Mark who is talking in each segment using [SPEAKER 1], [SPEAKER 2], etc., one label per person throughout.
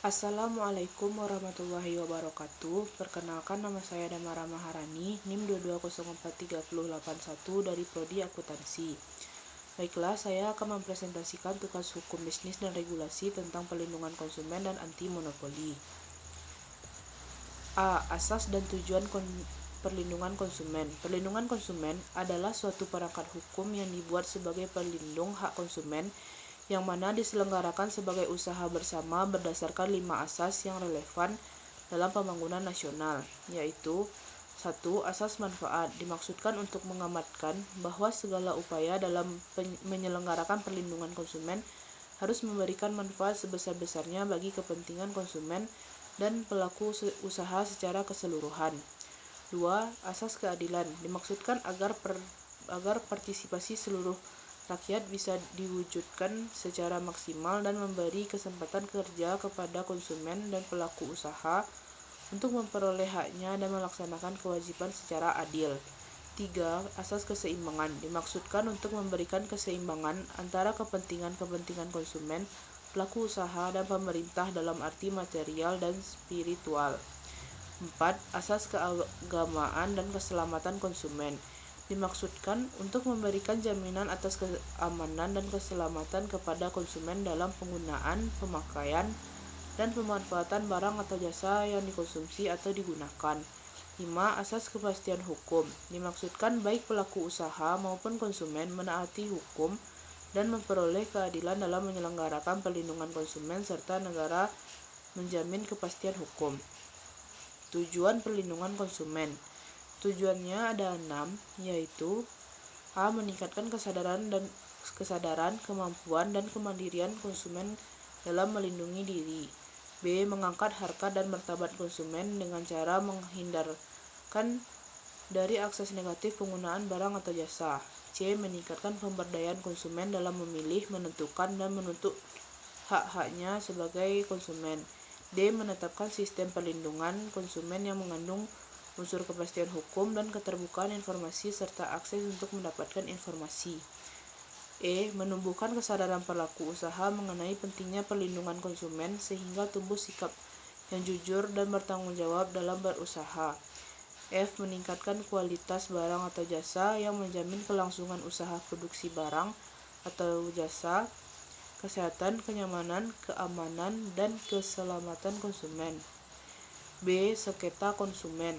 [SPEAKER 1] Assalamualaikum warahmatullahi wabarakatuh. Perkenalkan, nama saya Damara Maharani, NIM 2204381 dari Prodi Akuntansi. Baiklah, saya akan mempresentasikan tugas hukum bisnis dan regulasi tentang perlindungan konsumen dan anti monopoli. A. Asas dan tujuan perlindungan konsumen. Perlindungan konsumen adalah suatu perangkat hukum yang dibuat sebagai pelindung hak konsumen yang mana diselenggarakan sebagai usaha bersama berdasarkan 5 asas yang relevan dalam pembangunan nasional, yaitu 1. Asas manfaat dimaksudkan untuk mengamatkan bahwa segala upaya dalam menyelenggarakan perlindungan konsumen harus memberikan manfaat sebesar-besarnya bagi kepentingan konsumen dan pelaku usaha secara keseluruhan. 2. Asas keadilan dimaksudkan agar partisipasi seluruh rakyat bisa diwujudkan secara maksimal dan memberi kesempatan kerja kepada konsumen dan pelaku usaha untuk memperoleh haknya dan melaksanakan kewajiban secara adil. 3. Asas keseimbangan dimaksudkan untuk memberikan keseimbangan antara kepentingan konsumen, pelaku usaha, dan pemerintah dalam arti material dan spiritual. 4. Asas keagamaan dan keselamatan konsumen dimaksudkan untuk memberikan jaminan atas keamanan dan keselamatan kepada konsumen dalam penggunaan, pemakaian, dan pemanfaatan barang atau jasa yang dikonsumsi atau digunakan. 5. Asas kepastian hukum dimaksudkan baik pelaku usaha maupun konsumen menaati hukum dan memperoleh keadilan dalam menyelenggarakan perlindungan konsumen serta negara menjamin kepastian hukum. Tujuan perlindungan konsumen. Tujuannya ada 6, yaitu A. Meningkatkan kesadaran, kemampuan, dan kemandirian konsumen dalam melindungi diri. B. Mengangkat harkat dan martabat konsumen dengan cara menghindarkan dari akses negatif penggunaan barang atau jasa. C. Meningkatkan pemberdayaan konsumen dalam memilih, menentukan, dan menuntut hak-haknya sebagai konsumen. D. Menetapkan sistem perlindungan konsumen yang mengandung unsur kepastian hukum dan keterbukaan informasi serta akses untuk mendapatkan informasi. E. Menumbuhkan kesadaran pelaku usaha mengenai pentingnya perlindungan konsumen sehingga tumbuh sikap yang jujur dan bertanggung jawab dalam berusaha. F. Meningkatkan kualitas barang atau jasa yang menjamin kelangsungan usaha produksi barang atau jasa, kesehatan, kenyamanan, keamanan, dan keselamatan konsumen. B. Sengketa konsumen.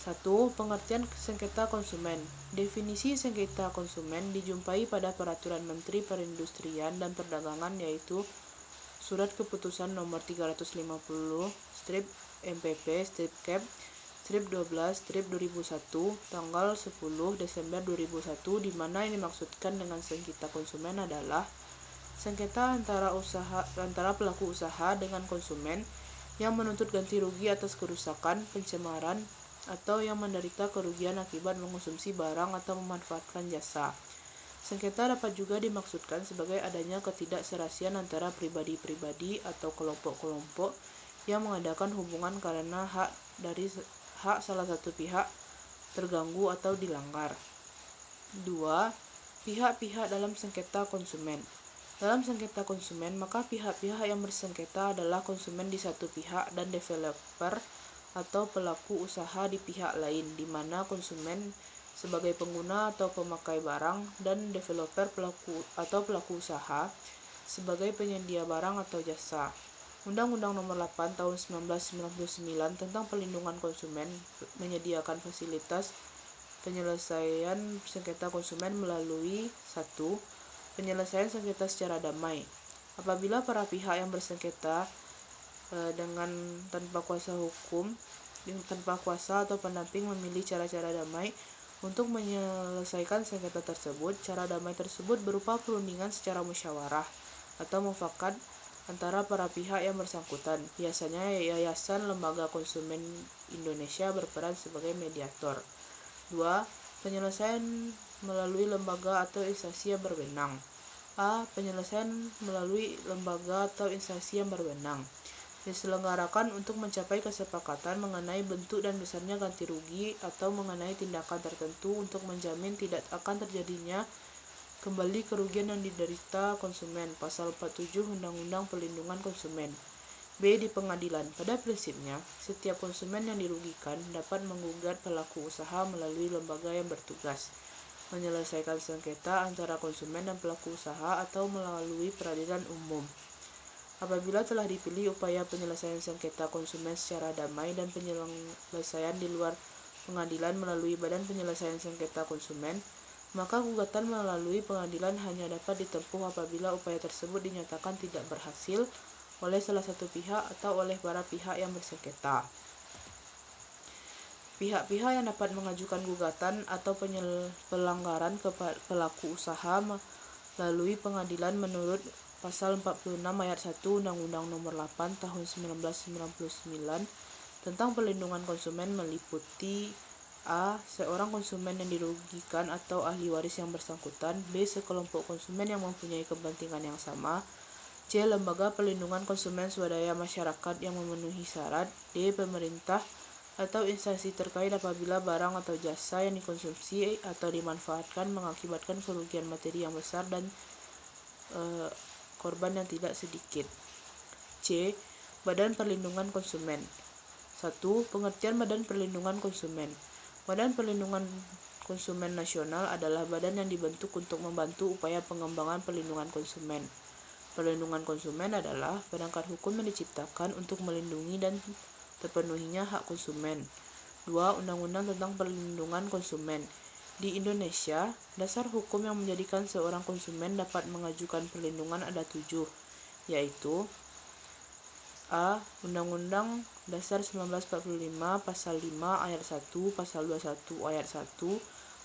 [SPEAKER 1] 1. Pengertian sengketa konsumen. Definisi sengketa konsumen dijumpai pada Peraturan Menteri Perindustrian dan Perdagangan, yaitu Surat Keputusan Nomor 350/MPP/Cap/12/2001 tanggal 10 Desember 2001, di mana yang dimaksudkan dengan sengketa konsumen adalah sengketa antara pelaku usaha dengan konsumen yang menuntut ganti rugi atas kerusakan, pencemaran, atau yang menderita kerugian akibat mengonsumsi barang atau memanfaatkan jasa. Sengketa dapat juga dimaksudkan sebagai adanya ketidakserasian antara pribadi-pribadi atau kelompok-kelompok yang mengadakan hubungan karena hak salah satu pihak terganggu atau dilanggar. 2. Pihak-pihak dalam sengketa konsumen. Dalam sengketa konsumen, maka pihak-pihak yang bersengketa adalah konsumen di satu pihak dan developer atau pelaku usaha di pihak lain, di mana konsumen sebagai pengguna atau pemakai barang dan developer pelaku usaha sebagai penyedia barang atau jasa. Undang-Undang Nomor 8 Tahun 1999 tentang Perlindungan Konsumen menyediakan fasilitas penyelesaian sengketa konsumen melalui 1. Penyelesaian sengketa secara damai. Apabila para pihak yang bersengketa tanpa kuasa atau pendamping memilih cara-cara damai untuk menyelesaikan sengketa tersebut, cara damai tersebut berupa perundingan secara musyawarah atau mufakat antara para pihak yang bersangkutan. Biasanya Yayasan Lembaga Konsumen Indonesia berperan sebagai mediator. 2. Penyelesaian melalui lembaga atau instansi yang berwenang. A. Penyelesaian melalui lembaga atau instansi yang berwenang diselenggarakan untuk mencapai kesepakatan mengenai bentuk dan besarnya ganti rugi atau mengenai tindakan tertentu untuk menjamin tidak akan terjadinya kembali kerugian yang diderita konsumen. Pasal 47 Undang-Undang Perlindungan Konsumen. B. Di pengadilan. Pada prinsipnya, setiap konsumen yang dirugikan dapat menggugat pelaku usaha melalui lembaga yang bertugas menyelesaikan sengketa antara konsumen dan pelaku usaha atau melalui peradilan umum. Apabila telah dipilih upaya penyelesaian sengketa konsumen secara damai dan penyelesaian di luar pengadilan melalui Badan Penyelesaian Sengketa Konsumen, maka gugatan melalui pengadilan hanya dapat ditempuh apabila upaya tersebut dinyatakan tidak berhasil oleh salah satu pihak atau oleh para pihak yang bersengketa. Pihak-pihak yang dapat mengajukan gugatan atau pelanggaran ke pelaku usaha melalui pengadilan menurut Pasal 46 Ayat 1 Undang-Undang Nomor 8 Tahun 1999 tentang Perlindungan Konsumen meliputi A. Seorang konsumen yang dirugikan atau ahli waris yang bersangkutan. B. Sekelompok konsumen yang mempunyai kepentingan yang sama. C. Lembaga perlindungan konsumen swadaya masyarakat yang memenuhi syarat. D. Pemerintah atau instansi terkait apabila barang atau jasa yang dikonsumsi atau dimanfaatkan mengakibatkan kerugian materi yang besar dan korban yang tidak sedikit. C. Badan Perlindungan Konsumen. 1. Pengertian Badan Perlindungan Konsumen. Badan Perlindungan Konsumen Nasional adalah badan yang dibentuk untuk membantu upaya pengembangan perlindungan konsumen. Perlindungan konsumen adalah perangkat hukum yang diciptakan untuk melindungi dan terpenuhinya hak konsumen. 2. Undang-Undang tentang Perlindungan Konsumen. Di Indonesia, dasar hukum yang menjadikan seorang konsumen dapat mengajukan perlindungan ada 7, yaitu A. Undang-Undang Dasar 1945 Pasal 5 Ayat 1, Pasal 21 Ayat 1,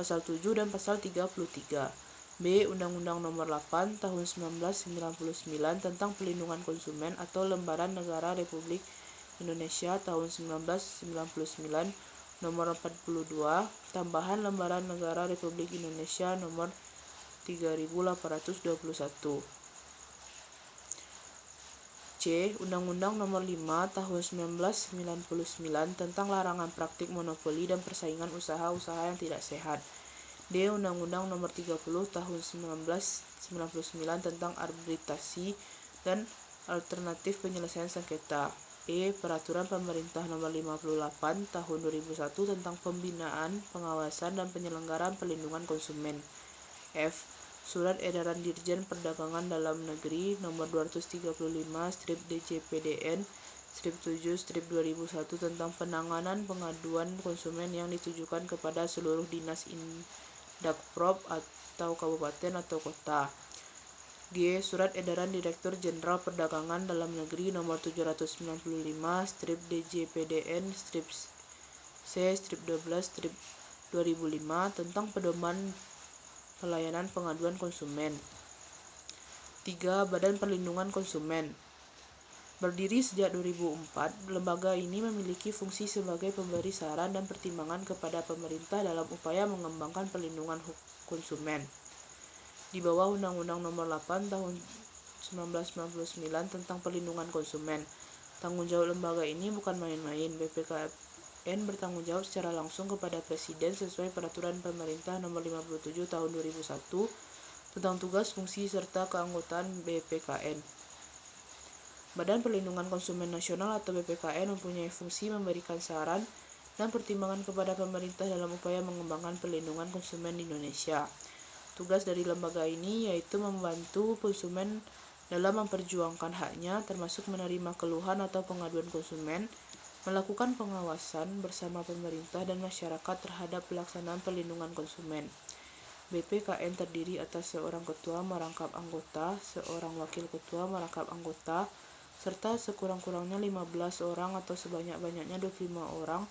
[SPEAKER 1] Pasal 7 dan Pasal 33. B. Undang-Undang Nomor 8 Tahun 1999 tentang Perlindungan Konsumen atau Lembaran Negara Republik Indonesia tahun 1999 Nomor 42 Tambahan Lembaran Negara Republik Indonesia Nomor 3821. C. Undang-Undang Nomor 5 Tahun 1999 tentang Larangan Praktik Monopoli dan Persaingan Usaha-usaha yang Tidak Sehat. D. Undang-Undang Nomor 30 Tahun 1999 tentang Arbitrasi dan Alternatif Penyelesaian Sengketa. E. Peraturan Pemerintah Nomor 58 Tahun 2001 tentang Pembinaan, Pengawasan, dan Penyelenggaraan Perlindungan Konsumen. F. Surat Edaran Dirjen Perdagangan Dalam Negeri Nomor 232/DJPDN/7/2001 tentang penanganan pengaduan konsumen yang ditujukan kepada seluruh dinas Indakprop atau kabupaten atau kota. G. Surat Edaran Direktur Jenderal Perdagangan Dalam Negeri Nomor 795/DJPDN/C/12/2005 tentang pedoman pelayanan pengaduan konsumen. 3. Badan Perlindungan Konsumen. Berdiri sejak 2004, lembaga ini memiliki fungsi sebagai pemberi saran dan pertimbangan kepada pemerintah dalam upaya mengembangkan perlindungan konsumen. Di bawah Undang-Undang Nomor 8 Tahun 1999 tentang Perlindungan Konsumen, tanggung jawab lembaga ini bukan main-main. BPKN bertanggung jawab secara langsung kepada Presiden sesuai Peraturan Pemerintah Nomor 57 Tahun 2001 tentang tugas, fungsi, serta keanggotaan BPKN. Badan Perlindungan Konsumen Nasional atau BPKN mempunyai fungsi memberikan saran dan pertimbangan kepada pemerintah dalam upaya mengembangkan perlindungan konsumen di Indonesia. Tugas dari lembaga ini yaitu membantu konsumen dalam memperjuangkan haknya, termasuk menerima keluhan atau pengaduan konsumen, melakukan pengawasan bersama pemerintah dan masyarakat terhadap pelaksanaan perlindungan konsumen. BPKN terdiri atas seorang ketua merangkap anggota, seorang wakil ketua merangkap anggota, serta sekurang-kurangnya 15 orang atau sebanyak-banyaknya 25 orang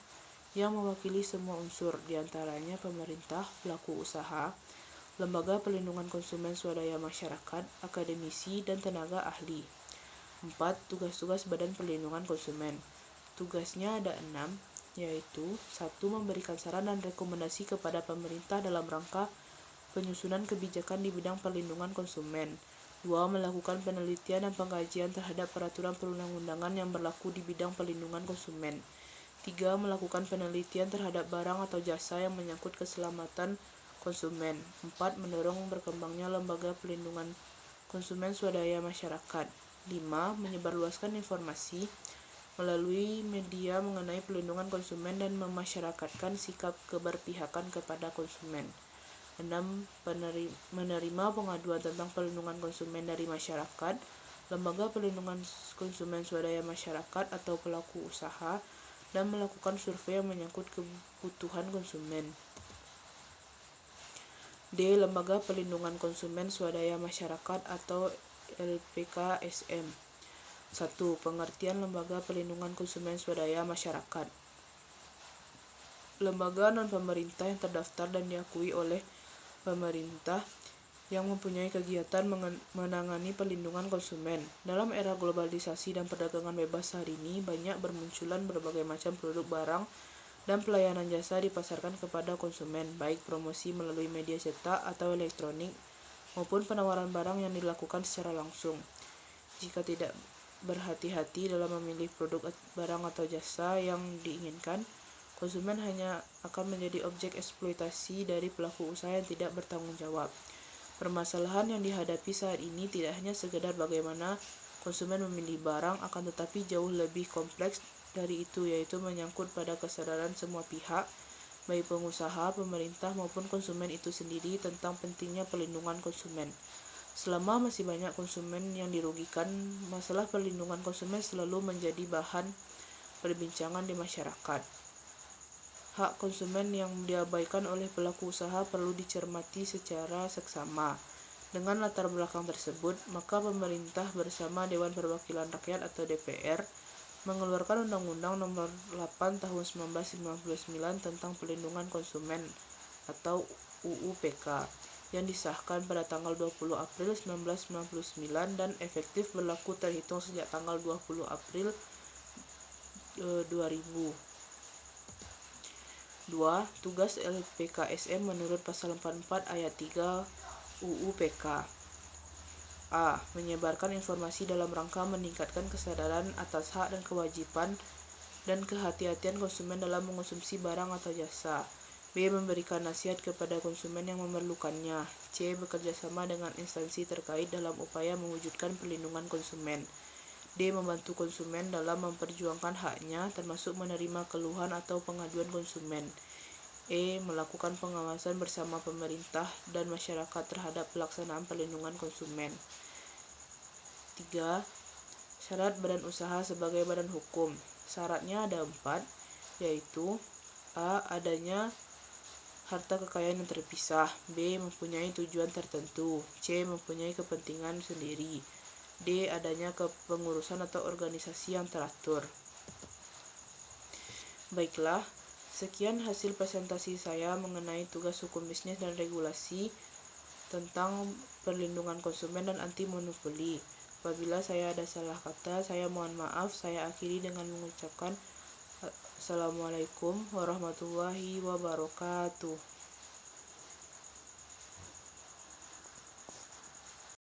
[SPEAKER 1] yang mewakili semua unsur, diantaranya pemerintah, pelaku usaha, lembaga perlindungan konsumen swadaya masyarakat, akademisi, dan tenaga ahli. 4. Tugas-tugas Badan Perlindungan Konsumen. Tugasnya ada 6, yaitu 1. Memberikan saran dan rekomendasi kepada pemerintah dalam rangka penyusunan kebijakan di bidang perlindungan konsumen. 2. Melakukan penelitian dan pengkajian terhadap peraturan perundang-undangan yang berlaku di bidang perlindungan konsumen. 3. Melakukan penelitian terhadap barang atau jasa yang menyangkut keselamatan konsumen. 4. Mendorong berkembangnya lembaga perlindungan konsumen swadaya masyarakat. 5. Menyebarluaskan informasi melalui media mengenai pelindungan konsumen dan memasyarakatkan sikap keberpihakan kepada konsumen. 6. Menerima pengaduan tentang perlindungan konsumen dari masyarakat, lembaga perlindungan konsumen swadaya masyarakat atau pelaku usaha, dan melakukan survei yang menyangkut kebutuhan konsumen. D. Lembaga Perlindungan Konsumen Swadaya Masyarakat atau LPKSM. 1. Pengertian Lembaga Perlindungan Konsumen Swadaya Masyarakat. Lembaga non-pemerintah yang terdaftar dan diakui oleh pemerintah yang mempunyai kegiatan menangani perlindungan konsumen. Dalam era globalisasi dan perdagangan bebas hari ini, banyak bermunculan berbagai macam produk barang dan pelayanan jasa dipasarkan kepada konsumen, baik promosi melalui media cetak atau elektronik, maupun penawaran barang yang dilakukan secara langsung. Jika tidak berhati-hati dalam memilih produk barang atau jasa yang diinginkan, konsumen hanya akan menjadi objek eksploitasi dari pelaku usaha yang tidak bertanggung jawab. Permasalahan yang dihadapi saat ini tidak hanya sekedar bagaimana konsumen memilih barang, akan tetapi jauh lebih kompleks dari itu, yaitu menyangkut pada kesadaran semua pihak, baik pengusaha, pemerintah, maupun konsumen itu sendiri tentang pentingnya perlindungan konsumen. Selama masih banyak konsumen yang dirugikan, masalah perlindungan konsumen selalu menjadi bahan perbincangan di masyarakat. Hak konsumen yang diabaikan oleh pelaku usaha perlu dicermati secara seksama. Dengan latar belakang tersebut, maka pemerintah bersama Dewan Perwakilan Rakyat atau DPR mengeluarkan Undang-Undang Nomor 8 Tahun 1999 tentang Perlindungan Konsumen atau UU PK yang disahkan pada tanggal 20 April 1999 dan efektif berlaku terhitung sejak tanggal 20 April 2000. 2. Tugas LPKSM menurut pasal 44 ayat 3 UU PK. A. Menyebarkan informasi dalam rangka meningkatkan kesadaran atas hak dan kewajiban dan kehati-hatian konsumen dalam mengonsumsi barang atau jasa. B. Memberikan nasihat kepada konsumen yang memerlukannya. C. Bekerjasama dengan instansi terkait dalam upaya mewujudkan perlindungan konsumen. D. Membantu konsumen dalam memperjuangkan haknya, termasuk menerima keluhan atau pengaduan konsumen. E. Melakukan pengawasan bersama pemerintah dan masyarakat terhadap pelaksanaan perlindungan konsumen. 3. Syarat badan usaha sebagai badan hukum. Syaratnya ada 4, yaitu A. Adanya harta kekayaan yang terpisah. B. Mempunyai tujuan tertentu. C. Mempunyai kepentingan sendiri. D. Adanya kepengurusan atau organisasi yang teratur. Baiklah, sekian hasil presentasi saya mengenai tugas hukum bisnis dan regulasi tentang perlindungan konsumen dan anti monopoli. Apabila saya ada salah kata, saya mohon maaf. Saya akhiri dengan mengucapkan Assalamualaikum warahmatullahi wabarakatuh.